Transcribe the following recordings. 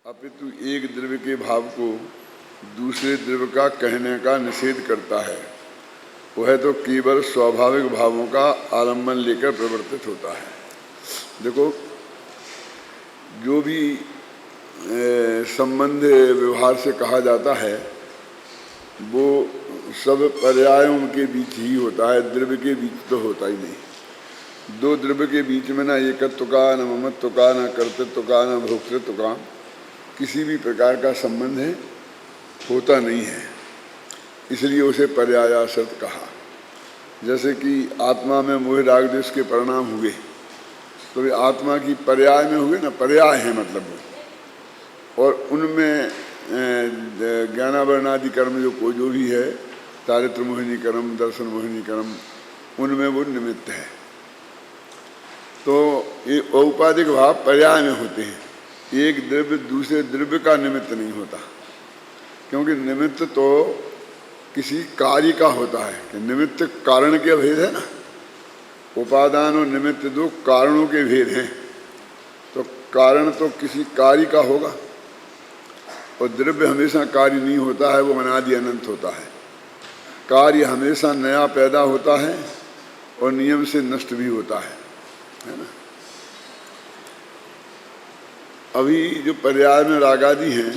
अपितु एक द्रव्य के भाव को दूसरे द्रव्य का कहने का निषेध करता है। वह तो केवल स्वाभाविक भावों का आलम्बन लेकर प्रवर्तित होता है। देखो, जो भी संबंध व्यवहार से कहा जाता है वो सब पर्यायों के बीच ही होता है, द्रव्य के बीच तो होता ही नहीं। दो द्रव्य के बीच में ना एकत्व का, न ममत्व का, न कर्तृत्व का, न भोक्तृत्व का किसी भी प्रकार का संबंध होता नहीं है, इसलिए उसे पर्यायाश्रित कहा। जैसे कि आत्मा में मोह राग द्वेष के परिणाम हुए तो वे आत्मा की पर्याय में हुए ना, पर्याय है मतलब वो, और उनमें ज्ञानावरणादि कर्म जो भी है, चारित्र मोहिनी कर्म, दर्शन मोहिनी कर्म, उनमें वो निमित्त है। तो ये औपाधिक भाव पर्याय में होते हैं, एक द्रव्य दूसरे द्रव्य का निमित्त नहीं होता, क्योंकि निमित्त तो किसी कार्य का होता है कि निमित्त कारण के भेद है ना। उपादान और निमित्त दो कारणों के भेद हैं, तो कारण तो किसी कार्य का होगा, और द्रव्य हमेशा कार्य नहीं होता है, वो अनादि अनंत होता है। कार्य हमेशा नया पैदा होता है और नियम से नष्ट भी होता है ना। अभी जो पर्याय में रागादि हैं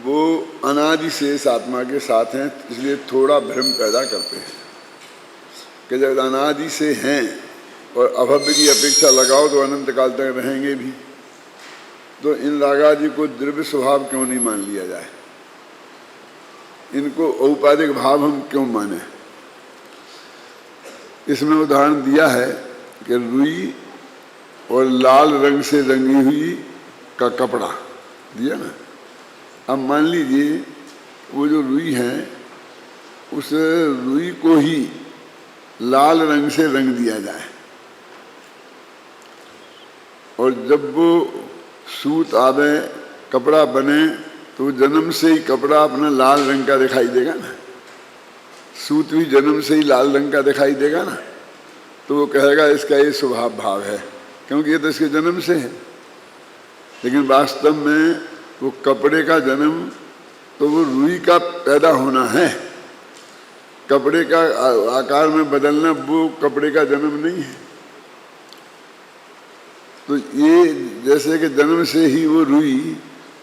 वो अनादि शेष आत्मा के साथ हैं, इसलिए थोड़ा भ्रम पैदा करते हैं कि जब अनादि से हैं और अभव्य की अपेक्षा लगाओ तो अनंत काल तक रहेंगे भी, तो इन रागादि को द्रव्य स्वभाव क्यों नहीं मान लिया जाए, इनको औपाधिक भाव हम क्यों माने। इसमें उदाहरण दिया है कि रुई और लाल रंग से रंगी हुई का कपड़ा दिया ना। अब मान लीजिए वो जो रुई है उस रुई को ही लाल रंग से रंग दिया जाए, और जब वो सूत आवे, कपड़ा बने, तो जन्म से ही कपड़ा अपना लाल रंग का दिखाई देगा ना। सूत भी जन्म से ही लाल रंग का दिखाई देगा ना, तो वो कहेगा इसका ये स्वभाव भाव है, क्योंकि ये तो इसके जन्म से है। लेकिन वास्तव में वो कपड़े का जन्म तो वो रुई का पैदा होना है, कपड़े का आकार में बदलना वो कपड़े का जन्म नहीं है। तो ये जैसे कि जन्म से ही वो रुई,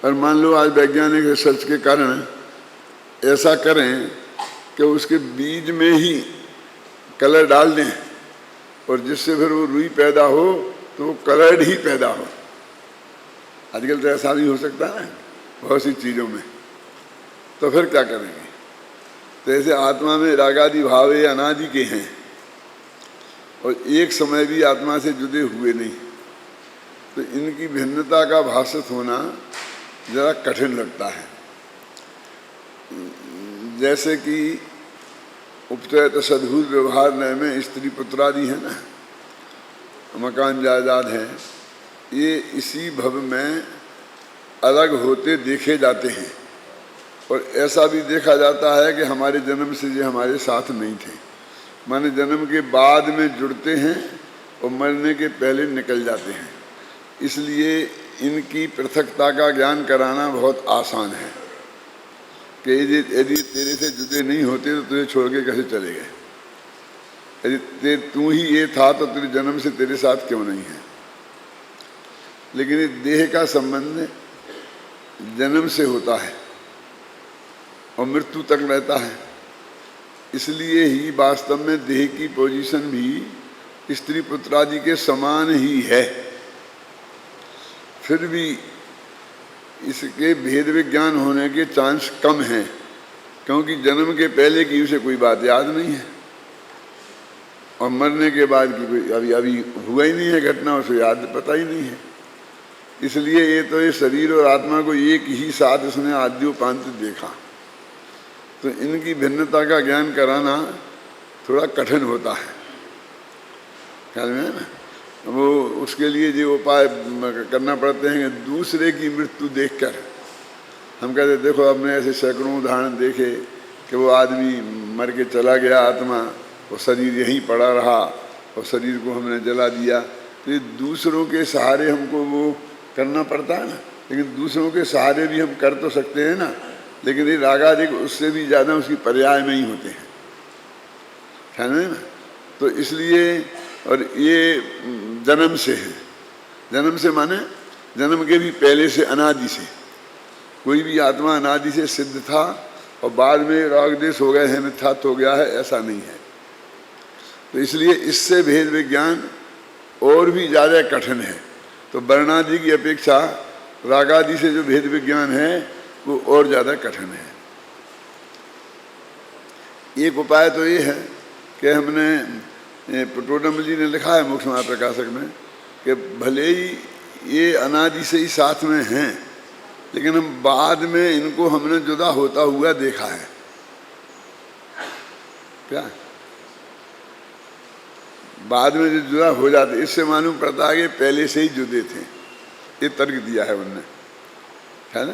और मान लो आज वैज्ञानिक रिसर्च के कारण ऐसा करें कि उसके बीज में ही कलर डाल दें और जिससे फिर वो रुई पैदा हो तो वो कलर्ड ही पैदा हो। आजकल तो ऐसा भी हो सकता है बहुत सी चीज़ों में, तो फिर क्या करेंगे। तो ऐसे आत्मा में रागादि भाव अनादि के हैं और एक समय भी आत्मा से जुड़े हुए नहीं, तो इनकी भिन्नता का भाषित होना जरा कठिन लगता है। जैसे कि उपचयत सद्भूत व्यवहार नय में स्त्री पुत्रादि है ना, मकान जायदाद है, ये इसी भव में अलग होते देखे जाते हैं, और ऐसा भी देखा जाता है कि हमारे जन्म से ये हमारे साथ नहीं थे, माने जन्म के बाद में जुड़ते हैं और मरने के पहले निकल जाते हैं। इसलिए इनकी पृथकता का ज्ञान कराना बहुत आसान है कि यदि तेरे से जुड़े नहीं होते तो तुझे छोड़ के कैसे चले गए, यदि तू ही ये था तो तेरे जन्म से तेरे साथ क्यों नहीं है। लेकिन ये देह का संबंध जन्म से होता है और मृत्यु तक रहता है, इसलिए ही वास्तव में देह की पोजीशन भी स्त्री पुत्रादि के समान ही है। फिर भी इसके भेद विज्ञान होने के चांस कम हैं, क्योंकि जन्म के पहले की उसे कोई बात याद नहीं है और मरने के बाद की कोई अभी हुआ ही नहीं है घटना, उसे याद पता ही नहीं है। इसलिए ये तो ये शरीर और आत्मा को एक ही साथ इसने आद्योपांत देखा, तो इनकी भिन्नता का ज्ञान कराना थोड़ा कठिन होता है, ख्याल में है ना। वो उसके लिए जो उपाय करना पड़ते हैं कि दूसरे की मृत्यु देखकर हम कहते देखो, अब मैं ऐसे सैकड़ों उदाहरण देखे कि वो आदमी मर के चला गया, आत्मा वो शरीर यहीं पड़ा रहा और शरीर को हमने जला दिया। तो ये दूसरों के सहारे हमको वो करना पड़ता है ना, लेकिन दूसरों के सहारे भी हम कर तो सकते हैं ना, लेकिन ये रागादिक उससे भी ज़्यादा उसकी पर्याय में ही होते हैं, है ना। तो इसलिए, और ये जन्म से है, जन्म से माने जन्म के भी पहले से, अनादि से। कोई भी आत्मा अनादि से सिद्ध था और बाद में राग देश हो गए हैं, मिथ्यात्व हो गया है, ऐसा नहीं है। तो इसलिए इससे भेद विज्ञान और भी ज़्यादा कठिन है। तो वर्णादि की अपेक्षा रागादि से जो भेद विज्ञान है वो और ज़्यादा कठिन है। एक उपाय तो ये है कि हमने पुटोडम जी ने लिखा है मोक्ष महाप्रकाशक में कि भले ही ये अनादि से ही साथ में हैं, लेकिन हम बाद में इनको हमने जुदा होता हुआ देखा है। क्या बाद में जो जुदा हो जाते, इससे मालूम पड़ता है कि पहले से ही जुदे थे। ये तर्क दिया है उनने, है ना,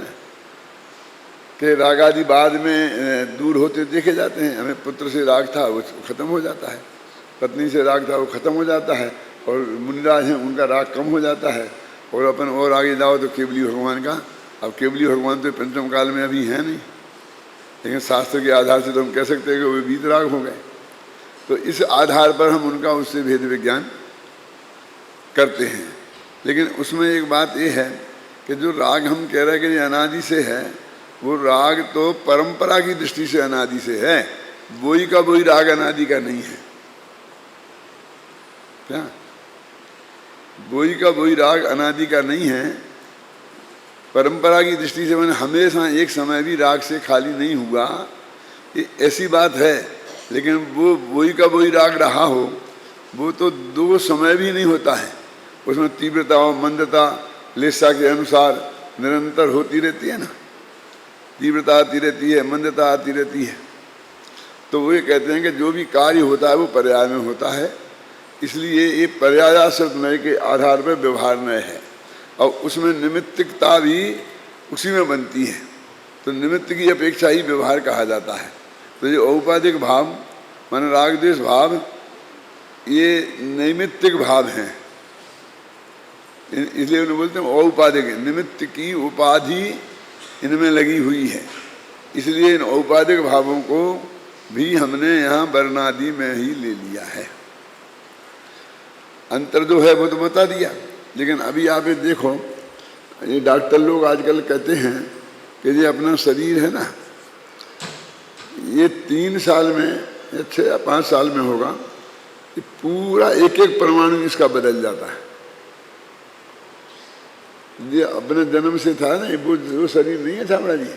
कि रागादि बाद में दूर होते देखे जाते हैं। हमें पुत्र से राग था वो खत्म हो जाता है, पत्नी से राग था वो खत्म हो जाता है, और मुनिराज हैं उनका राग कम हो जाता है। और अपन और आगे जाओ तो केवली भगवान का, अब केवली भगवान तो पंचम काल में अभी है नहीं, लेकिन शास्त्र के आधार से तो हम कह सकते हैं कि वे वीतराग हो गए। तो इस आधार पर हम उनका उससे भेद विज्ञान करते हैं। लेकिन उसमें एक बात ये है कि जो राग हम कह रहे हैं कि अनादि से है, वो राग तो परंपरा की दृष्टि से अनादि से है, वही का वही राग अनादि का नहीं है। क्या वही का वही राग अनादि का नहीं है, परंपरा की दृष्टि से मैंने हमेशा एक समय भी राग से खाली नहीं हुआ, ये ऐसी बात है। लेकिन वो वही का वही राग रहा हो, वो तो दो समय भी नहीं होता है, उसमें तीव्रता और मंदता लेसा के अनुसार निरंतर होती रहती है ना, तीव्रता आती रहती है, मंदता आती रहती है। तो वो ये कहते हैं कि जो भी कार्य होता है वो पर्याय में होता है, इसलिए ये पर्यायाश्रित नय के आधार पर व्यवहार नय है, और उसमें निमित्तिकता भी उसी में बनती है। तो निमित्त की अपेक्षा ही व्यवहार कहा जाता है। तो ये औपाधिक भाव माने राग द्वेष भाव, ये नैमित्तिक भाव हैं, इसलिए उन्हें बोलते हैं औपाधिक। निमित्त की उपाधि इनमें लगी हुई है, इसलिए इन औपाधिक भावों को भी हमने यहाँ वर्णादि में ही ले लिया है। अंतर जो है वो तो बता दिया। लेकिन अभी आप ये देखो, ये डॉक्टर लोग आजकल कहते हैं कि ये अपना शरीर है ना, ये 3 साल में या 6 या 5 साल में होगा, ये पूरा एक एक परमाणु इसका बदल जाता है। ये अपने जन्म से था ना, वो शरीर नहीं है छामड़ा जी।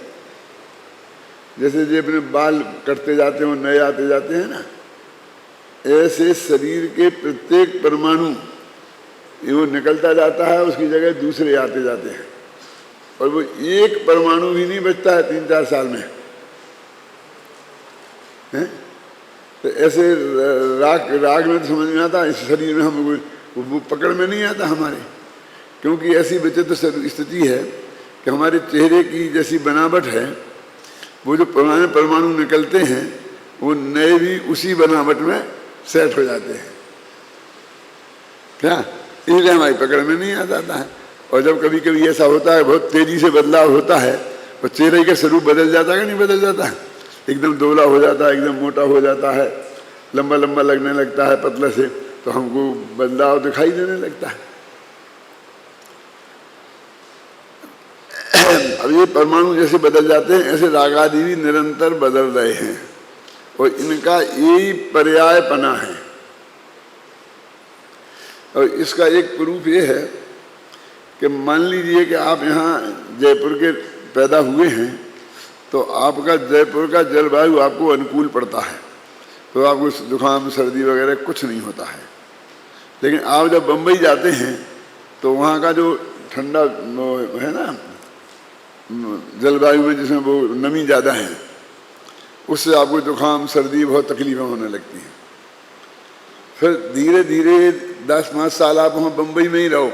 जैसे ये अपने बाल कटते जाते हैं, नए आते जाते हैं ना, ऐसे शरीर के प्रत्येक परमाणु वो निकलता जाता है, उसकी जगह दूसरे आते जाते हैं, और वो एक परमाणु भी नहीं बचता है 3-4 साल में है? तो ऐसे राग में तो समझ में आता, इस शरीर में हम वो पकड़ में नहीं आता हमारे, क्योंकि ऐसी विचित्र स्थिति है कि हमारे चेहरे की जैसी बनावट है, वो जो पुराने परमाणु निकलते हैं वो नए भी उसी बनावट में सेट हो जाते हैं। क्या इसलिए हमारी पकड़ में नहीं आ जाता है। और जब कभी कभी ऐसा होता है, बहुत तेजी से बदलाव होता है, और चेहरे का स्वरूप बदल जाता है कि नहीं बदल जाता है, एकदम दोला हो जाता है, एकदम मोटा हो जाता है, लंबा लंबा लगने लगता है पतले से, तो हमको बदलाव दिखाई देने लगता है। अब ये परमाणु जैसे बदल जाते हैं, ऐसे रागादि भी निरंतर बदल रहे हैं, और इनका यही पर्यायपना है। और इसका एक प्रूफ ये है कि मान लीजिए कि आप यहाँ जयपुर के पैदा हुए हैं, तो आपका जयपुर का जलवायु आपको अनुकूल पड़ता है, तो आपको जुकाम सर्दी वगैरह कुछ नहीं होता है। लेकिन आप जब बम्बई जाते हैं तो वहाँ का जो ठंडा है ना जलवायु में, जिसमें वो नमी ज़्यादा है, उससे आपको जुकाम सर्दी बहुत तकलीफें होने लगती हैं। फिर धीरे धीरे 10-5 साल आप वहाँ बम्बई में ही रहो,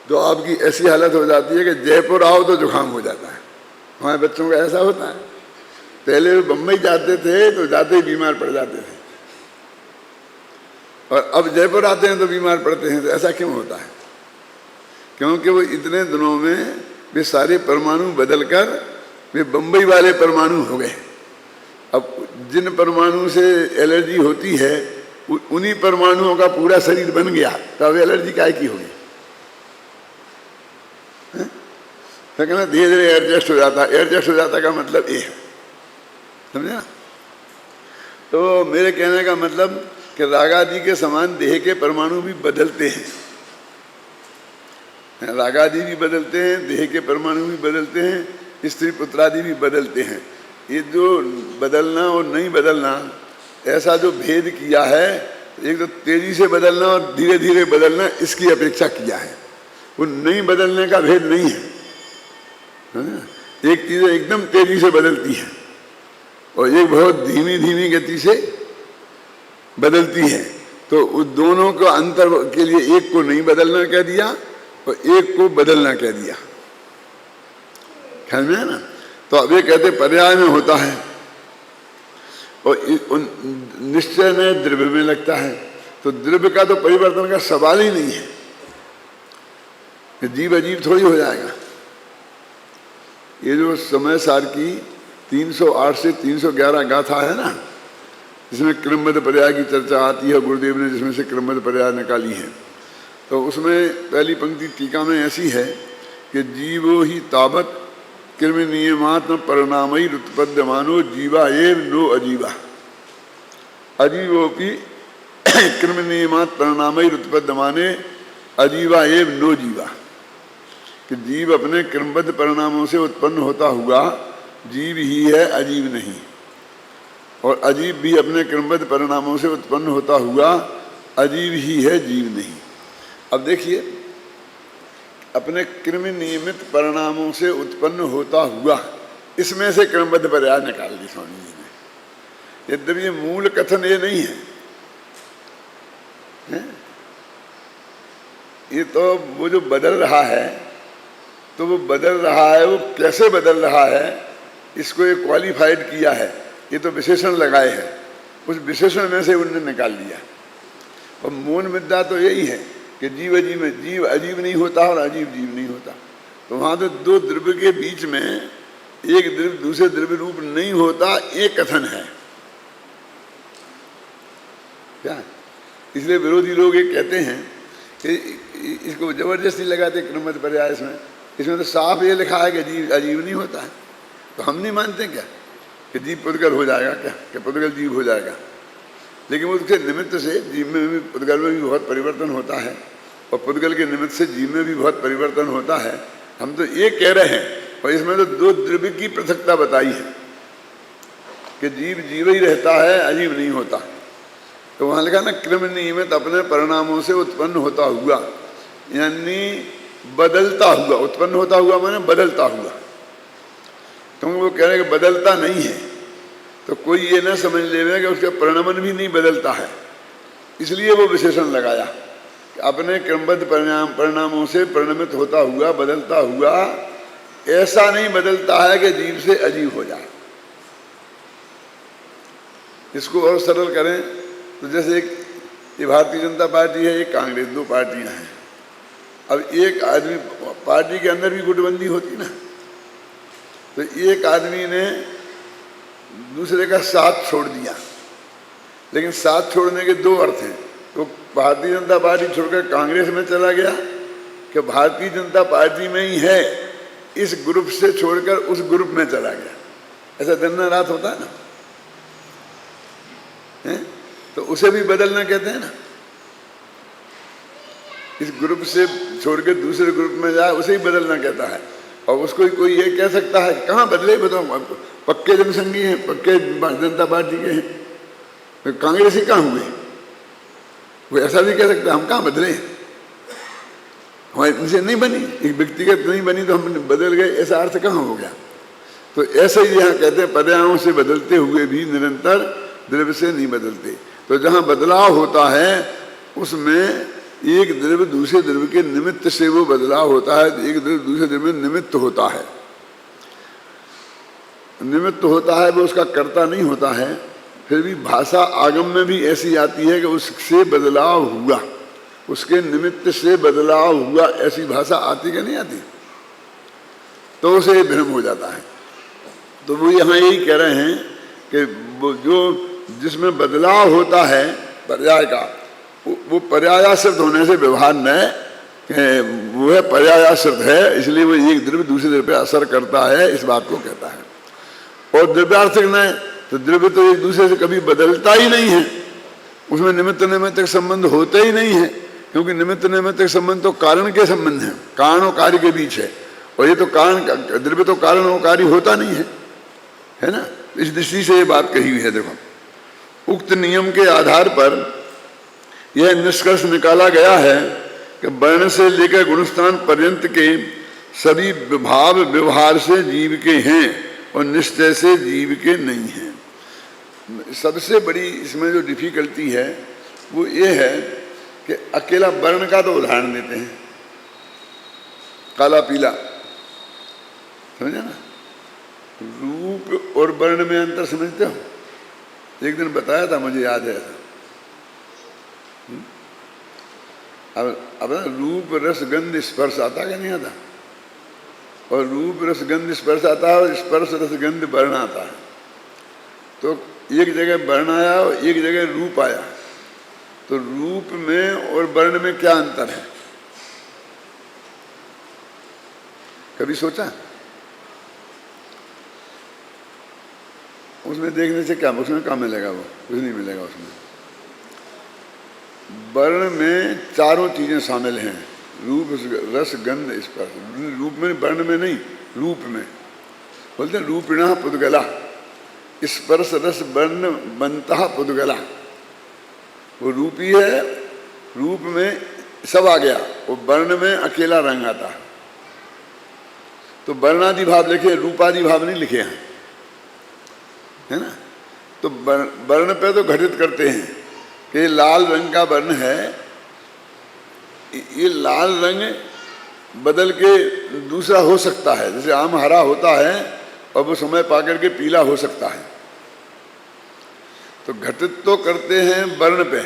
तो आपकी ऐसी हालत हो जाती है कि जयपुर आओ तो जुकाम हो जाता है। हमारे बच्चों का ऐसा होता है, पहले वो बम्बई जाते थे तो जाते ही बीमार पड़ जाते थे, और अब जयपुर आते हैं तो बीमार पड़ते हैं। तो ऐसा क्यों होता है? क्योंकि वो इतने दिनों में वे सारे परमाणु बदलकर वे बम्बई वाले परमाणु हो गए। अब जिन परमाणु से एलर्जी होती है उन्हीं परमाणुओं का पूरा शरीर बन गया, तो अब एलर्जी काय की होगी? तो कहना धीरे धीरे एडजस्ट हो जाता। एडजस्ट हो जाता का मतलब ये है, समझे ना? तो मेरे कहने का मतलब कि रागादि के समान देह के परमाणु भी बदलते हैं। रागादि भी बदलते हैं, देह के परमाणु भी बदलते हैं, स्त्री पुत्रादि भी बदलते हैं। ये जो बदलना और नहीं बदलना, ऐसा जो भेद किया है, एक तो तेजी से बदलना और धीरे धीरे बदलना, इसकी अपेक्षा किया है। वो नहीं बदलने का भेद नहीं है। एक चीज़ एकदम तेजी से बदलती है और एक बहुत धीमी धीमी गति से बदलती है। तो उस दोनों को अंतर के लिए एक को नहीं बदलना कह दिया और एक को बदलना कह दिया। ख्याल में है ना? तो अब ये कहते पर्याय में होता है और निश्चय में द्रव्य में लगता है। तो द्रव्य का तो परिवर्तन का सवाल ही नहीं है, जीव अजीब थोड़ी हो जाएगा। ये जो समय सार की 308 से 311 गाथा है ना, जिसमें क्रमबद्ध पर्याय की चर्चा आती है, गुरुदेव ने जिसमें से क्रमबद्ध पर्याय निकाली है, तो उसमें पहली पंक्ति टीका में ऐसी है कि जीवो ही तावत कृम नियमात्म परिणामई उत्पद्यमानो जीवा एव नो अजीवा। अजीवोपि कृम नियमात् परिणामई उत्पद्यमाने अजीवा एव नो जीवा। कि जीव अपने क्रमबद्ध परिणामों से उत्पन्न होता हुआ जीव ही है, अजीव नहीं। और अजीब भी अपने क्रमबद्ध परिणामों से उत्पन्न होता हुआ अजीब ही है, जीव नहीं। अब देखिए, अपने क्रम नियमित परिणामों से उत्पन्न होता हुआ, इसमें से क्रमबद्ध पर्याय निकाल दी स्वामी जी ने। यद्यपि ये मूल कथन ये नहीं है, ये तो वो जो बदल रहा है, तो वो बदल रहा है, वो कैसे बदल रहा है, इसको ये क्वालिफाइड किया है। ये तो विशेषण लगाए हैं, उस विशेषण में से उन्होंने निकाल लिया। और मूल मुद्दा तो यही है कि जीव अजीब में जीव अजीब नहीं होता और अजीब जीव नहीं होता। तो वहाँ तो दो द्रव्य के बीच में एक द्रव्य दूसरे द्रव्य रूप नहीं होता, एक कथन है क्या? इसलिए विरोधी लोग ये कहते हैं कि इसको जबरदस्ती लगाते क्रमबद्ध पर्याय। इसमें तो साफ ये लिखा है कि जीव अजीब नहीं होता है। तो हम नहीं मानते क्या कि जीव पुद्गल हो जाएगा, क्या कि पुद्गल जीव हो जाएगा? लेकिन उसके निमित्त से जीव में भी, पुद्गल में भी बहुत परिवर्तन होता है और पुद्गल के निमित्त से जीव में भी बहुत परिवर्तन होता है। हम तो ये कह रहे हैं, और इसमें तो दो द्रव्य की पृथकता बताई है कि जीव जीव ही रहता है, अजीब नहीं होता। तो वहाँ लिखा ना क्रम नियमित अपने परिणामों से उत्पन्न होता हुआ, यानी बदलता हुआ। उत्पन्न होता हुआ माने बदलता हुआ, क्योंकि वो कह रहे हैं कि बदलता नहीं है। तो कोई ये ना समझ लेवे कि उसका परिणामन भी नहीं बदलता है, इसलिए वो विशेषण लगाया कि अपने क्रमबद्ध परिणामों से परिणमित होता हुआ, बदलता हुआ। ऐसा नहीं बदलता है कि जीव से अजीब हो जाए। इसको और सरल करें तो जैसे एक ये भारतीय जनता पार्टी है, एक कांग्रेस, दो पार्टियां हैं। अब एक आदमी, पार्टी के अंदर भी गुटबंदी होती ना, तो एक आदमी ने दूसरे का साथ छोड़ दिया। लेकिन साथ छोड़ने के दो अर्थ हैं। तो भारतीय जनता पार्टी छोड़कर कांग्रेस में चला गया कि भारतीय जनता पार्टी में ही है, इस ग्रुप से छोड़कर उस ग्रुप में चला गया। ऐसा दिन रात होता है ना, तो उसे भी बदलना कहते हैं ना। इस ग्रुप से छोड़ के दूसरे ग्रुप में जाए, उसे ही बदलना कहता है। और उसको कोई ये कह सकता है कहाँ बदले, बताओ, पक्के जनसंघी हैं, पक्के जनता पार्टी के हैं, तो कांग्रेस ही कहाँ हुए? वो ऐसा भी कह सकता है हम कहाँ बदले, हमारे इनसे नहीं बनी, एक व्यक्तिगत नहीं बनी तो हम बदल गए, ऐसा अर्थ कहाँ हो गया? तो ऐसे ही यहाँ कहते हैं पर्यायों से बदलते हुए भी निरंतर द्रव्य से नहीं बदलते। तो जहाँ बदलाव होता है उसमें एक द्रव्य दूसरे द्रव्य के निमित्त से वो बदलाव होता है, एक द्रव्य दूसरे द्रव्य में निमित्त होता है। निमित्त होता है, वो उसका कर्ता नहीं होता है। फिर भी भाषा आगम में भी ऐसी आती है कि उससे बदलाव हुआ, उसके निमित्त से बदलाव हुआ, ऐसी भाषा आती कि नहीं आती? तो उसे भ्रम हो जाता है। तो वो यहाँ यही कह रहे हैं कि वो जो जिसमें बदलाव होता है पर्याय का, वो पर्यायाश्रित होने से व्यवहार न, वो है पर्यायाश्रित है, इसलिए वो एक द्रव्य दूसरे द्रव्य पर असर करता है, इस बात को कहता है। और द्रव्यार्थिक न, तो द्रव्य तो एक दूसरे से कभी बदलता ही नहीं है, उसमें निमित्त नैमित्तिक संबंध होते ही नहीं है, क्योंकि निमित्त नैमित्तिक संबंध तो कारण के संबंध है, कारण और कार्य के बीच है, और ये तो कारण, द्रव्य तो कारण और कार्य होता नहीं है ना। इस दृष्टि से ये बात कही हुई है। देखो, उक्त नियम के आधार पर यह निष्कर्ष निकाला गया है कि वर्ण से लेकर गुणस्थान पर्यंत के सभी भाव व्यवहार से जीव के हैं और निश्चय से जीव के नहीं हैं। सबसे बड़ी इसमें जो डिफिकल्टी है वो ये है कि अकेला वर्ण का तो उदाहरण देते हैं, काला पीला, समझे ना। रूप और वर्ण में अंतर समझते हो? एक दिन बताया था, मुझे याद है। अब ना रूप रस गंध स्पर्श आता क्या नहीं आता? और रूप रस गंध स्पर्श आता है और स्पर्श रस गंध वर्ण आता है। तो एक जगह वर्ण आया और एक जगह रूप आया, तो रूप में और वर्ण में क्या अंतर है? कभी सोचा? उसमें देखने से क्या, उसमें क्या मिलेगा? वो कुछ नहीं मिलेगा उसमें। वर्ण में चारों चीजें शामिल हैं, रूप रस गंध स्पर्श। रूप में, वर्ण में नहीं, रूप में। बोलते हैं रूपिणः पुद्गला, स्पर्श रस वर्ण बनता पुद्गला। वो रूपी है, रूप में सब आ गया, वो वर्ण में अकेला रंग आता है। तो वर्णादि भाव लिखे, रूपादि भाव नहीं लिखे हैं, है ना। तो वर्ण पे तो घटित करते हैं कि लाल रंग का वर्ण है, ये लाल रंग बदल के दूसरा हो सकता है, जैसे आम हरा होता है और वो समय पाकर के पीला हो सकता है। तो घटित तो करते हैं वर्ण पे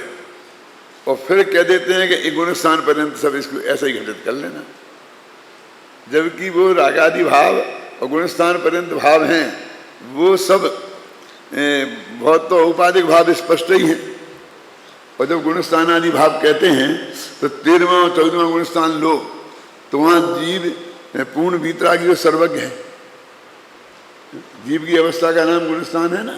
और फिर कह देते हैं कि गुण स्थान पर्यंत सब इसको ऐसा ही घटित कर लेना, जबकि वो रागादि भाव और गुणस्थान पर्यंत भाव हैं, वो सब बहुत तो औपाधिक भाव स्पष्ट ही है। और जब गुणस्थान आदि भाव कहते हैं तो 13वां और 14वां गुणस्थान लो, तो वहाँ जीव पूर्ण वीतरागी और सर्वज्ञ है, जीव की अवस्था का नाम गुणस्थान है ना,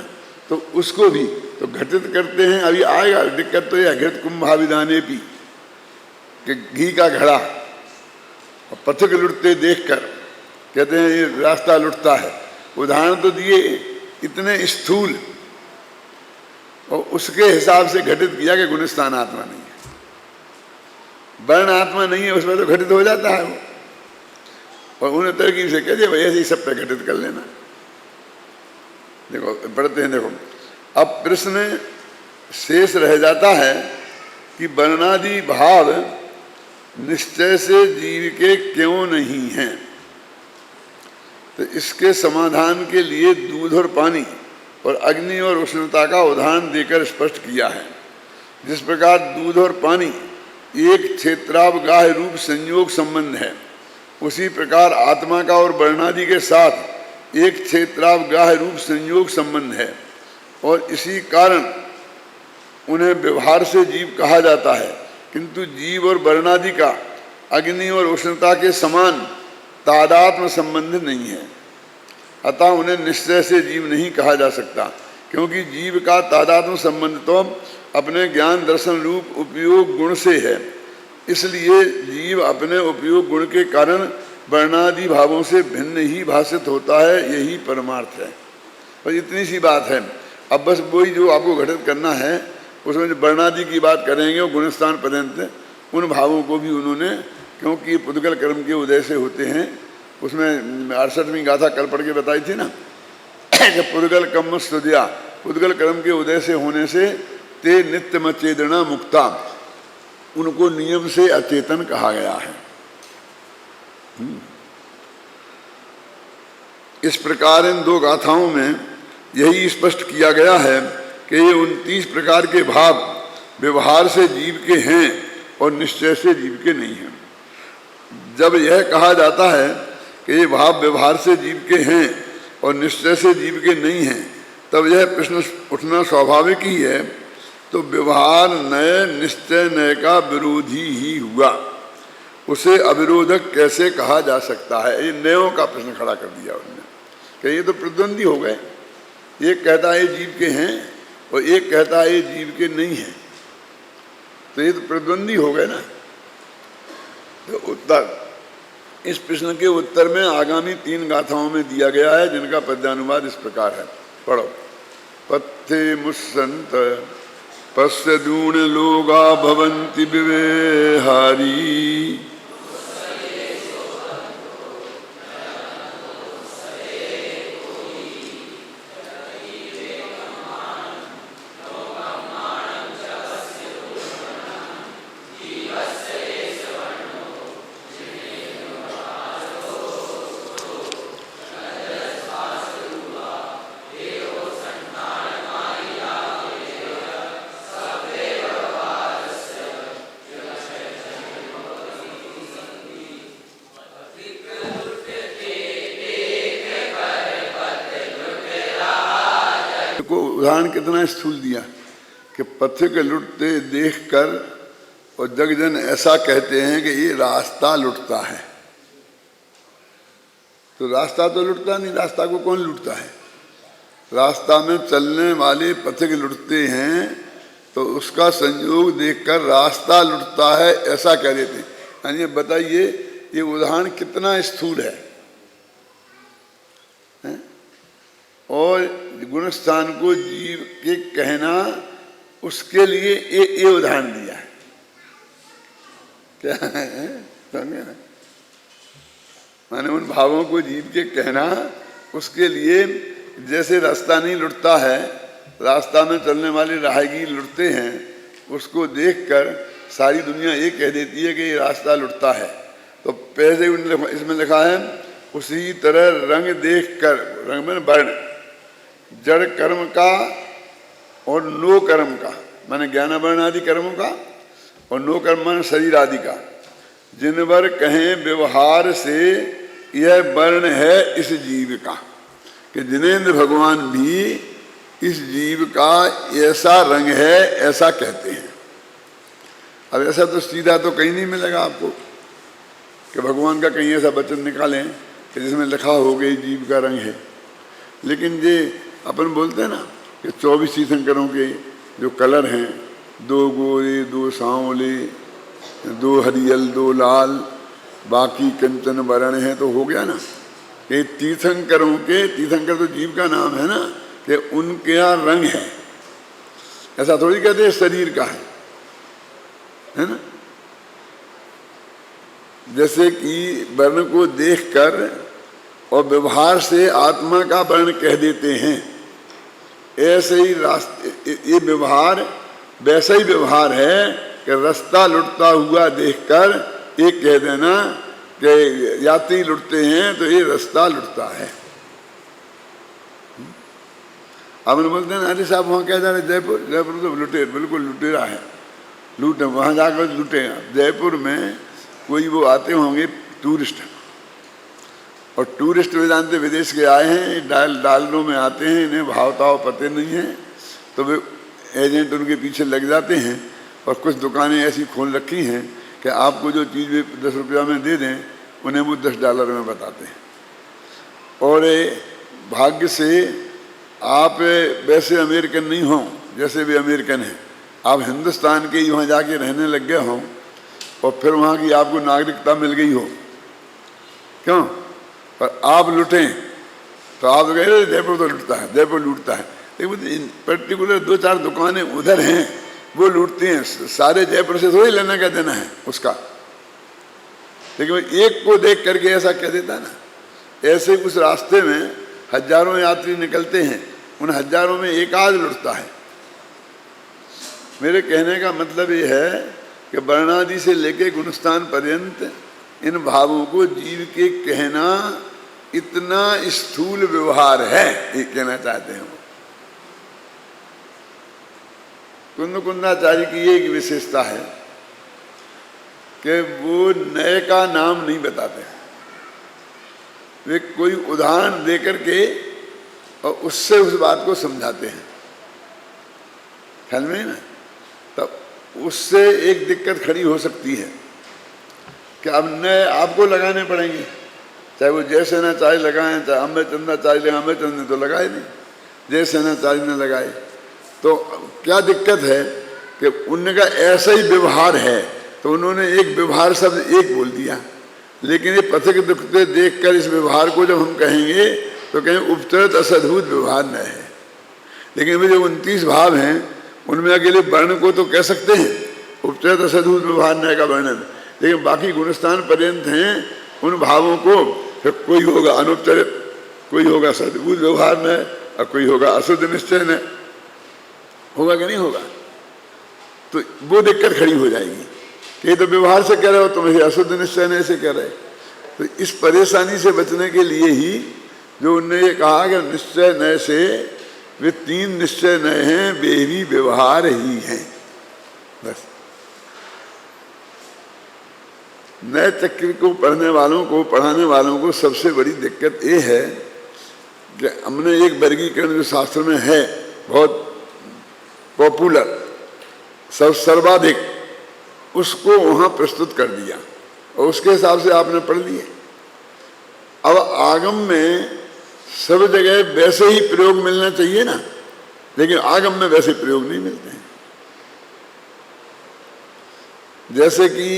तो उसको भी तो घटित करते हैं। अभी आएगा दिक्कत तो यह घृत कुंभाविदाने पी कि घी का घड़ा और पथिक लुटते देखकर कहते हैं ये रास्ता लुटता है। उदाहरण तो दिए इतने स्थूल, और उसके हिसाब से घटित किया कि गुणस्थान आत्मा नहीं है, वर्ण आत्मा नहीं है, उसमें तो घटित हो जाता है वो। और उन्हें तरकीब से कह दिया भाई ऐसे ही सब पे घटित कर लेना। देखो पढ़ते हैं, देखो अब प्रश्न शेष रह जाता है कि वर्णादि भाव निश्चय से जीव के क्यों नहीं हैं। तो इसके समाधान के लिए दूध और पानी और अग्नि और उष्णता का उदाहरण देकर स्पष्ट किया है। जिस प्रकार दूध और पानी एक क्षेत्रावगाह रूप संयोग संबंध है, उसी प्रकार आत्मा का और वर्णादि के साथ एक क्षेत्रावगाह रूप संयोग संबंध है, और इसी कारण उन्हें व्यवहार से जीव कहा जाता है। किंतु जीव और वर्णादि का अग्नि और उष्णता के समान तादात्म्य संबंध नहीं है, अतः उन्हें निश्चय से जीव नहीं कहा जा सकता, क्योंकि जीव का तादात्म्य संबंध तो अपने ज्ञान दर्शन रूप उपयोग गुण से है। इसलिए जीव अपने उपयोग गुण के कारण वर्णादि भावों से भिन्न ही भाषित होता है, यही परमार्थ है। और इतनी सी बात है। अब बस वही जो आपको घटित करना है, उसमें जो वर्णादि की बात करेंगे और गुणस्थान पर्यंत उन भावों को भी उन्होंने, क्योंकि पुद्गल कर्म के उदय से होते हैं, उसमें 68वीं गाथा कल पढ़ के बताई थी ना कि पुद्गल कर्म स्तुदिया, पुद्गल कर्म के उदय से होने से ते नित्यम चेतना मुक्ता, उनको नियम से अचेतन कहा गया है। इस प्रकार इन दो गाथाओं में यही स्पष्ट किया गया है कि ये 29 प्रकार के भाव व्यवहार से जीव के हैं और निश्चय से जीव के नहीं हैं। जब यह कहा जाता है कि ये भाव व्यवहार से जीव के हैं और निश्चय से जीव के नहीं हैं, तब यह प्रश्न उठना स्वाभाविक ही है। तो व्यवहार नय निश्चय नय का विरोधी ही हुआ, उसे अविरोधक कैसे कहा जा सकता है? ये नयों का प्रश्न खड़ा कर दिया उन्होंने कि ये तो प्रतिद्वंदी हो गए। एक कहता है जीव के हैं और एक कहता है ये जीव के नहीं हैं, तो ये तो प्रतिद्वंदी हो गए ना। तो उत्तर, इस प्रश्न के उत्तर में आगामी 3 गाथाओं में दिया गया है, जिनका पद्यानुवाद इस प्रकार है। पढ़ो। पथ्ये मुस्सन्त पश्य दूण लोगा भवन्ति विवेहारी, उदाहरण कितना स्थूल दिया कि पथिक लुटते देखकर और जगजन ऐसा कहते हैं कि ये रास्ता लुटता है। तो रास्ता तो लुटता नहीं, रास्ता को कौन लुटता है? रास्ता में चलने वाले पथिक लुटते हैं, तो उसका संयोग देखकर रास्ता लुटता है ऐसा कह देते हैं। यानी बताइए ये उदाहरण कितना स्थूल है? और गुणस्थान को जीव के कहना, उसके लिए ये उदाहरण दिया है। क्या है? समझे ना? माने उन भावों को जीव के कहना, उसके लिए जैसे रास्ता नहीं लुटता है, रास्ता में चलने वाले राहगीर लुटते हैं, उसको देखकर सारी दुनिया ये कह देती है कि ये रास्ता लुटता है। तो पहले इसमें लिखा है उसी तरह रंग देखकर, रंग में वर्ण, जड़ कर्म का और नो कर्म का, माने ज्ञान वर्ण आदि कर्मों का, और नो कर्म माने शरीर आदि का, जिन पर कहें व्यवहार से यह वर्ण है इस जीव का, कि जिनेंद्र भगवान भी इस जीव का ऐसा रंग है ऐसा कहते हैं। अब ऐसा तो सीधा तो कहीं नहीं मिलेगा आपको कि भगवान का कहीं ऐसा वचन निकालें कि जिसमें लिखा हो गई जीव का रंग है। लेकिन ये अपन बोलते हैं ना कि 24 तीर्थंकरों के जो कलर हैं, 2 गोरे 2 सांवले 2 हरियल 2 लाल, बाकी कंचन वर्ण है, तो हो गया ना। ये तीर्थंकरों के, तीर्थंकर तो जीव का नाम है ना, कि उनके यहाँ रंग है। ऐसा थोड़ी कहते शरीर का है ना। जैसे कि वर्ण को देखकर और व्यवहार से आत्मा का वर्ण कह देते हैं, ऐसे ही रास्ते, ये व्यवहार वैसा ही व्यवहार है कि रास्ता लुटता हुआ देखकर ये कह देना कि यात्री लुटते हैं तो ये रास्ता लुटता है। अब बोलते हैं अरे साहब वहाँ क्या जा रहे? जयपुर, जयपुर तो लुटे, बिल्कुल लुटेरा है, लूटे, वहाँ जाकर लुटे। जयपुर में कोई वो आते होंगे टूरिस्ट, और टूरिस्ट वे जानते विदेश के आए हैं, डालरों में आते हैं, इन्हें भाव ताव पते नहीं है, तो वे एजेंट उनके पीछे लग जाते हैं और कुछ दुकानें ऐसी खोल रखी हैं कि आपको जो चीज़ वे 10 रुपया में दे दें, उन्हें वो $10 में बताते हैं। और भाग्य से आप वैसे अमेरिकन नहीं हों जैसे वे अमेरिकन हैं, आप हिंदुस्तान के वहाँ जाके रहने लग गए हों और फिर वहाँ की आपको नागरिकता मिल गई हो, क्यों? पर आप लुटें तो आप कहें जयपुर तो लूटता है, जयपुर लूटता है। लेकिन पर्टिकुलर 2-4 दुकानें उधर हैं, वो लूटती हैं, सारे जयपुर से थोड़ी लेना क्या देना है उसका। लेकिन एक को देख करके ऐसा कह देता ना। ऐसे उस रास्ते में हजारों यात्री निकलते हैं, उन हजारों में एक आध लुटता है। मेरे कहने का मतलब ये है कि वर्णादि से लेके गुणस्थान पर्यंत इन भावों को जीव के कहना इतना स्थूल व्यवहार है, ये कहना चाहते हैं वो। कुंद कुंदाचार्य की एक विशेषता है कि वो नए का नाम नहीं बताते, वे कोई उदाहरण दे करके और उससे उस बात को समझाते हैं। ख्याल में ना, तब उससे एक दिक्कत खड़ी हो सकती है कि अब नए आपको लगाने पड़ेंगे, चाहे वो जैसे ना चाहे लगाएं, चाहे अम्बे चंदा चाहे लगाए, अम्बे चंद ने तो लगाए नहीं, जैसे ना चाहे न लगाए। तो क्या दिक्कत है कि उनका ऐसा ही व्यवहार है, तो उन्होंने एक व्यवहार शब्द एक बोल दिया, लेकिन ये पथिक दुखते देख कर इस व्यवहार को जब हम कहेंगे तो कहें उपचरित असद्भुत व्यवहार न है। लेकिन वे जो 29 भाव हैं उनमें अकेले वर्ण को तो कह सकते हैं उपचरित असद्भुत व्यवहार न का वर्णन, लेकिन बाकी गुणस्थान पर्यंत हैं उन भावों को फिर कोई होगा अनुपचरित, कोई होगा सद्भुत व्यवहार न, और कोई होगा अशुद्ध निश्चय न। होगा कि नहीं होगा? तो वो दिक्कत खड़ी हो जाएगी कि तो व्यवहार से कह रहे हो, तुम अशुद्ध निश्चय न से कह रहे। तो इस परेशानी से बचने के लिए ही जो उनने ये कहा कि निश्चय नय से वे 3 निश्चय नय हैं, वे भी व्यवहार ही हैं। बस नए चक्र को पढ़ने वालों को, पढ़ाने वालों को सबसे बड़ी दिक्कत ये है कि हमने एक वर्गीकरण जो शास्त्र में है बहुत पॉपुलर, सर्वाधिक, उसको वहां प्रस्तुत कर दिया और उसके हिसाब से आपने पढ़ लिए। अब आगम में सब जगह वैसे ही प्रयोग मिलना चाहिए ना, लेकिन आगम में वैसे प्रयोग नहीं मिलते हैं। जैसे कि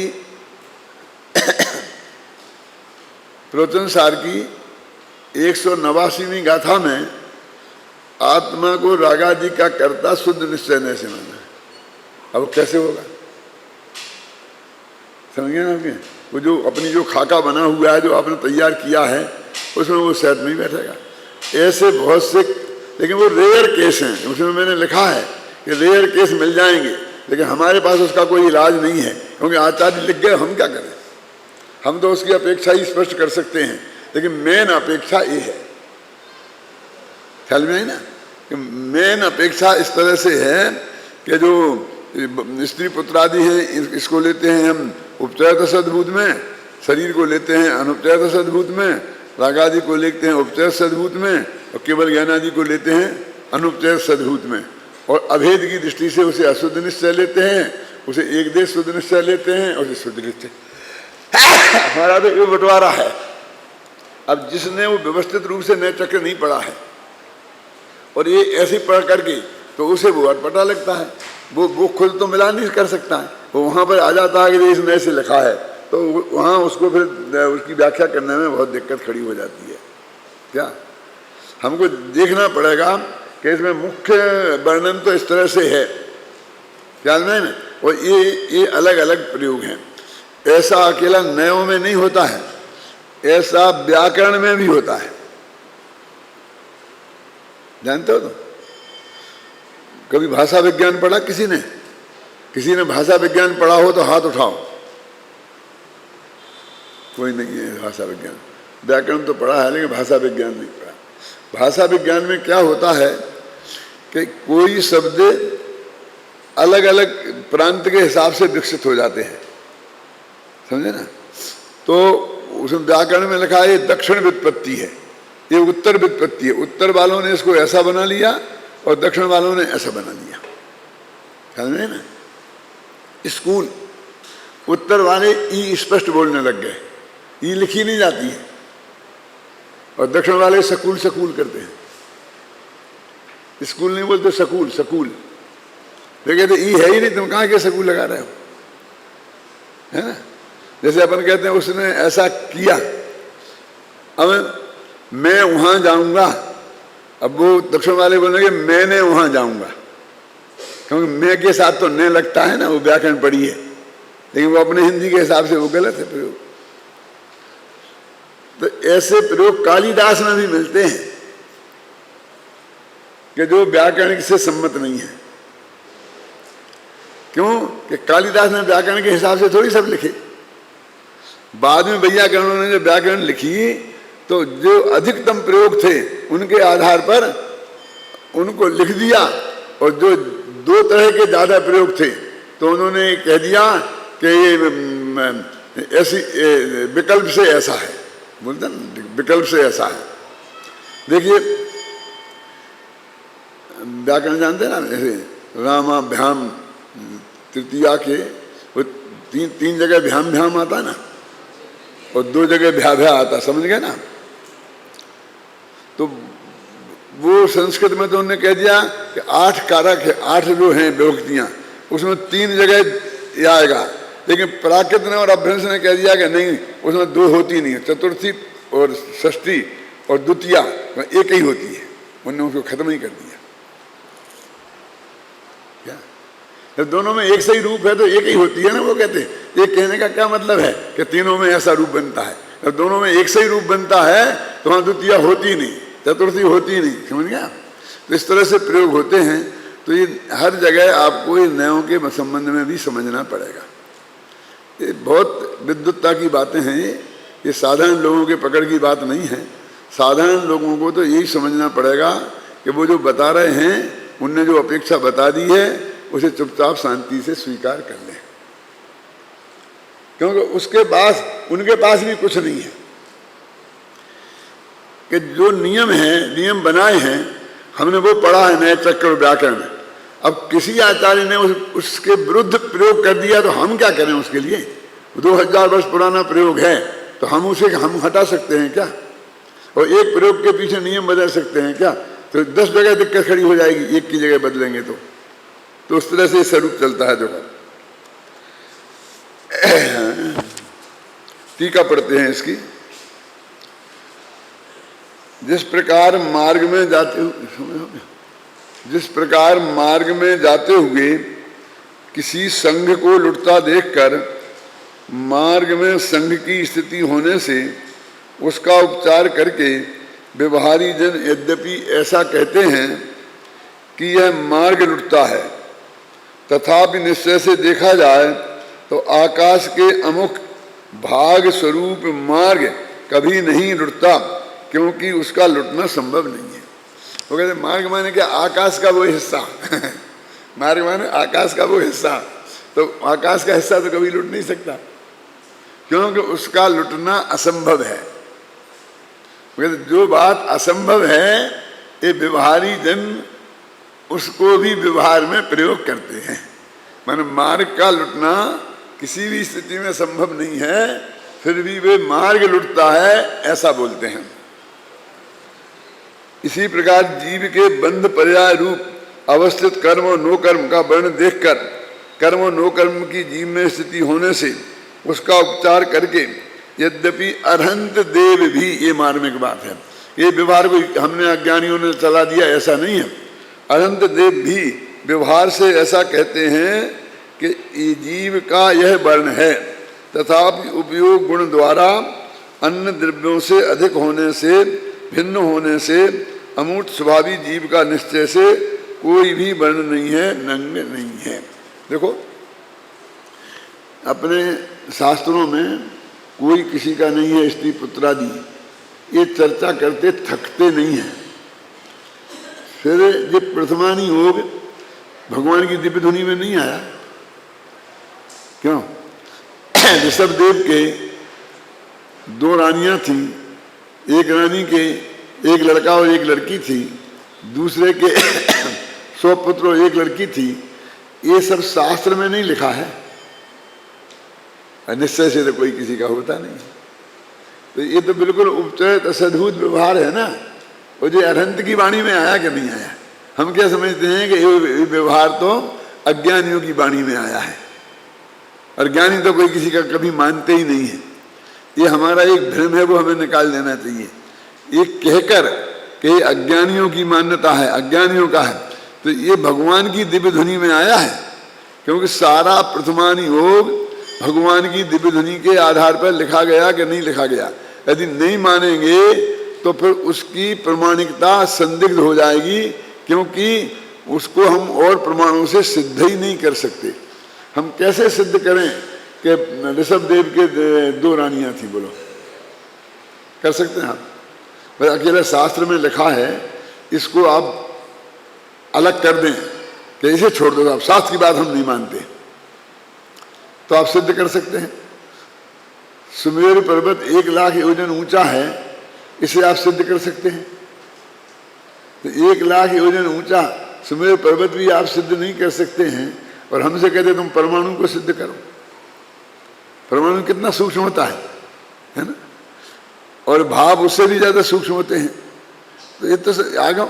प्रवचन सार की 189वीं गाथा में आत्मा को रागादि का कर्ता शुद्ध निश्चय नहीं से माना। अब कैसे होगा? समझ गए ना आपके? वो जो अपनी जो खाका बना हुआ है, जो आपने तैयार किया है, उसमें वो सेट नहीं बैठेगा। ऐसे बहुत से, लेकिन वो रेयर केस हैं, उसमें मैंने लिखा है कि रेयर केस मिल जाएंगे, लेकिन हमारे पास उसका कोई इलाज नहीं है, क्योंकि आचार्य लिख गए, हम क्या करें? हम तो उसकी अपेक्षा ही स्पष्ट कर सकते हैं, लेकिन मेन अपेक्षा ये है, ख्याल में है ना, कि मेन अपेक्षा इस तरह से है कि जो स्त्री पुत्र आदि हैं इसको लेते हैं हम उपचरित सद्भूत में, शरीर को लेते हैं अनुपचरित सद्भूत में, रागादि को लेते हैं उपचरित सद्भूत में, और केवल ज्ञान आदि को लेते हैं अनुपचरित सद्भूत में। और अभेद की दृष्टि से उसे अशुद्ध निश्चय लेते हैं, उसे एक देश शुद्ध निश्चय लेते हैं, और उसे शुद्ध निश्चय। हमारा तो ये बंटवारा है। अब जिसने वो व्यवस्थित रूप से नए चक्र नहीं पढ़ा है और ये ऐसे पढ़ करके, तो उसे वो अटपटा लगता है, वो खुद तो मिला नहीं कर सकता है, वो वहाँ पर आ जाता है कि इस नए से लिखा है, तो वहाँ उसको फिर उसकी व्याख्या करने में बहुत दिक्कत खड़ी हो जाती है। क्या हमको देखना पड़ेगा कि इसमें मुख्य वर्णन तो इस तरह से है, ख्याल में ना, और ये अलग अलग प्रयोग हैं। ऐसा अकेला नयों में नहीं होता है, ऐसा व्याकरण में भी होता है, जानते हो? तो कभी भाषा विज्ञान पढ़ा किसी ने भाषा विज्ञान पढ़ा हो तो हाथ उठाओ। कोई नहीं है भाषा विज्ञान। व्याकरण तो पढ़ा है, लेकिन भाषा विज्ञान नहीं पढ़ा। भाषा विज्ञान में क्या होता है कि कोई शब्द अलग अलग प्रांत के हिसाब से विकसित हो जाते हैं, समझे ना? तो उसमें व्याकरण में लिखा है ये दक्षिण व्युत्पत्ति है, ये उत्तर व्युत्पत्ति है। उत्तर वालों ने इसको ऐसा बना लिया और दक्षिण वालों ने ऐसा बना लिया, समझे ना? स्कूल, उत्तर वाले ई स्पष्ट बोलने लग गए, ई लिखी नहीं जाती है, और दक्षिण वाले सकूल सकूल करते हैं। स्कूल नहीं बोलते, सकूल सकूल। वे कहते ई है ही नहीं, तुम कहाँ के सकूल लगा रहे हो, है ना? जैसे अपन कहते हैं उसने ऐसा किया, अब मैं वहां जाऊंगा, अब वो दक्षिण वाले बोलेंगे मैंने वहां जाऊंगा, क्योंकि मैं के साथ तो न लगता है ना, वो व्याकरण पढ़ी है, लेकिन वो अपने हिंदी के हिसाब से वो गलत है प्रयोग। तो ऐसे प्रयोग कालिदास में भी मिलते हैं कि जो व्याकरण से सम्मत नहीं है। क्यों कि कालिदास ने व्याकरण के हिसाब से थोड़ी सब लिखे, बाद में वैयाकरणों ने जो व्याकरण लिखी तो जो अधिकतम प्रयोग थे उनके आधार पर उनको लिख दिया, और जो 2 तरह के ज्यादा प्रयोग थे तो उन्होंने कह दिया कि ये ऐसी विकल्प से ऐसा है, बोलते हैं ना, विकल्प से ऐसा है। देखिए व्याकरण जानते हैं ना, ऐसे रामाभ्याम तृतीया के वो तीन जगह भ्याम भ्याम आता है ना, और 2 जगह भ्या भ्या आता, समझ गए ना। तो वो संस्कृत में तो उन्होंने कह दिया कि 8 कारक है, 8 जो हैं विभक्तियां, उसमें 3 जगह आएगा। लेकिन प्राकृत ने और अभ्रंश ने कह दिया कि नहीं, उसमें 2 होती नहीं है, चतुर्थी और षष्ठी और द्वितीया एक ही होती है। उन्होंने उसको खत्म ही कर दिया। क्या जब दोनों में एक सही रूप है तो एक ही होती है ना, वो कहते हैं। ये कहने का क्या मतलब है कि तीनों में ऐसा रूप बनता है। जब दोनों में एक सही रूप बनता है तो वहाँ द्वितीया होती नहीं, चतुर्थी होती नहीं, समझ गया। तो इस तरह से प्रयोग होते हैं। तो ये हर जगह आपको ये नयों के संबंध में भी समझना पड़ेगा। ये बहुत विद्वत्ता की बातें हैं, ये साधारण लोगों के पकड़ की बात नहीं है। साधारण लोगों को तो यही समझना पड़ेगा कि वो जो बता रहे हैं, उनने जो अपेक्षा बता दी है, उसे चुपचाप शांति से स्वीकार कर लें, क्योंकि उसके पास उनके पास भी कुछ नहीं है। कि जो नियम है, नियम बनाए हैं, हमने वो पढ़ा है नए चक्र व्याकरण। अब किसी आचार्य ने उसके विरुद्ध प्रयोग कर दिया तो हम क्या करें उसके लिए? 2000 वर्ष पुराना प्रयोग है तो हम उसे हटा सकते हैं क्या? और एक प्रयोग के पीछे नियम बदल सकते हैं क्या? तो 10 जगह दिक्कत खड़ी हो जाएगी, एक की जगह बदलेंगे तो उस तरह से स्वरूप चलता है। जो टीका पढ़ते हैं इसकी। जिस प्रकार मार्ग में जाते हुए किसी संघ को लुटता देखकर मार्ग में संघ की स्थिति होने से उसका उपचार करके व्यवहारी जन यद्यपि ऐसा कहते हैं कि यह मार्ग लुटता है, तथापि निश्चय से देखा जाए तो आकाश के अमुक भाग स्वरूप मार्ग कभी नहीं लुटता, क्योंकि उसका लुटना संभव नहीं है। वो कहते मार्ग माने क्या? आकाश का वो हिस्सा मार्ग माने आकाश का वो हिस्सा। तो आकाश का हिस्सा तो कभी लुट नहीं सकता, क्योंकि उसका लुटना असंभव है। जो बात असंभव है, ये व्यवहारी जन उसको भी व्यवहार में प्रयोग करते हैं। माने मार्ग का लुटना किसी भी स्थिति में संभव नहीं है, फिर भी वे मार्ग लुटता है ऐसा बोलते हैं। इसी प्रकार जीव के बंध पर्याय रूप अवस्थित कर्म और नो कर्म का वर्ण देखकर कर्म और नो कर्म की जीव में स्थिति होने से उसका उपचार करके यद्यपि अरहंत देव भी, ये मार्मिक बात है, ये व्यवहार को हमने अज्ञानियों ने चला दिया ऐसा नहीं है। अरहंत देव भी व्यवहार से ऐसा कहते हैं कि ये जीव का यह वर्ण है, तथापि उपयोग गुण द्वारा अन्य द्रव्यों से अधिक होने से, भिन्न होने से अमूर्त स्वभावी जीव का निश्चय से कोई भी वर्ण नहीं है, नंग नहीं है। देखो अपने शास्त्रों में कोई किसी का नहीं है स्त्री पुत्रादि, ये चर्चा करते थकते नहीं है। फिर ये प्रथमानी योग भगवान की दिव्य ध्वनि में नहीं आया, क्यों? ऋषभ देव के 2 रानियां थी, एक रानी के एक लड़का और एक लड़की थी, दूसरे के 100 पुत्र और एक लड़की थी। ये सब शास्त्र में नहीं लिखा है, निश्चय से तो कोई किसी का होता नहीं। तो ये तो बिल्कुल उपचरित असद्भुत व्यवहार है ना। और जो अरहंत की वाणी में आया कि नहीं आया? हम क्या समझते हैं कि ये व्यवहार तो अज्ञानियों की वाणी में आया है, और ज्ञानी तो कोई किसी का कभी मानते ही नहीं है। ये हमारा एक भ्रम है, वो हमें निकाल देना चाहिए। ये कहकर कि अज्ञानियों की मान्यता है, अज्ञानियों का है, तो ये भगवान की दिव्य ध्वनि में आया है, क्योंकि सारा प्रथमानी योग भगवान की दिव्य ध्वनि के आधार पर लिखा गया कि नहीं लिखा गया। यदि नहीं मानेंगे तो फिर उसकी प्रमाणिकता संदिग्ध हो जाएगी, क्योंकि उसको हम और प्रमाणों से सिद्ध ही नहीं कर सकते। हम कैसे सिद्ध करें कि ऋषभ देव के 2 रानियां थी? बोलो, कर सकते हैं आप? भाई अकेला शास्त्र में लिखा है, इसको आप अलग कर दें कि इसे छोड़ दो, आप शास्त्र की बात हम नहीं मानते, तो आप सिद्ध कर सकते हैं। सुमेरु पर्वत 1,00,000 योजन ऊंचा है, इसे आप सिद्ध कर सकते हैं? तो 1,00,000 योजन ऊंचा सुमेरु पर्वत भी आप सिद्ध नहीं कर सकते हैं, और हमसे कहते तुम परमाणु को सिद्ध करो। परमाणु कितना सूक्ष्म होता है ना, और भाव उससे भी ज्यादा सूक्ष्म होते हैं। तो ये तो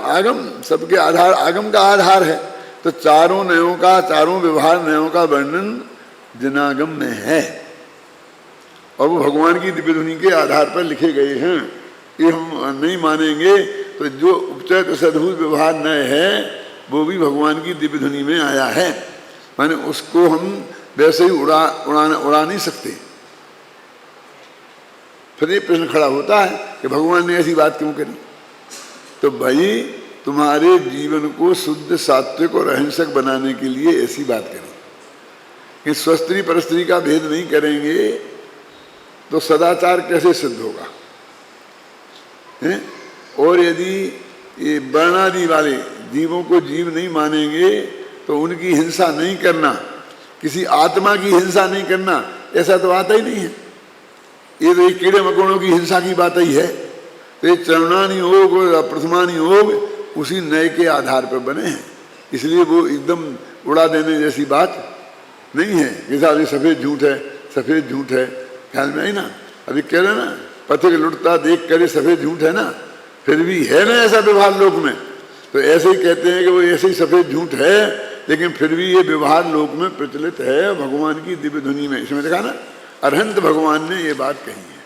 आगम सबके आधार, आगम का आधार है। तो चारों नयों का, चारों व्यवहार नयों का वर्णन जनागम में है, और वो भगवान की दिव्य ध्वनि के आधार पर लिखे गए हैं। ये हम नहीं मानेंगे तो जो उपचय सद्भुत व्यवहार नय है वो भी भगवान की दिव्य ध्वनि में आया है, माने उसको हम वैसे ही उड़ा नहीं सकते। फिर ये प्रश्न खड़ा होता है कि भगवान ने ऐसी बात क्यों करी? तो भाई तुम्हारे जीवन को शुद्ध सात्विक और अहिंसक बनाने के लिए ऐसी बात करी कि स्वस्त्री परस्त्री का भेद नहीं करेंगे तो सदाचार कैसे सिद्ध होगा है? और यदि ये वर्णादि वाले जीवों को जीव नहीं मानेंगे तो उनकी हिंसा नहीं करना, किसी आत्मा की हिंसा नहीं करना, ऐसा तो आता ही नहीं है। ये तो कीड़े मकोड़ों की हिंसा की बात ही है। तो ये चरणानी योग और प्रथमानी योग उसी नए के आधार पर बने हैं, इसलिए वो एकदम उड़ा देने जैसी बात नहीं है कि साहब ये सफ़ेद झूठ है, सफ़ेद झूठ है। ख्याल में आई ना? अभी कह रहे ना पथिक लुटता देख कर सफ़ेद झूठ है ना, फिर भी है ना ऐसा व्यवहार लोक में। तो ऐसे ही कहते हैं कि वो ऐसे ही सफ़ेद झूठ है, लेकिन फिर भी ये व्यवहार लोक में प्रचलित है भगवान की दिव्य ध्वनि में। इसमें देखा ना, अरहंत भगवान ने ये बात कही है।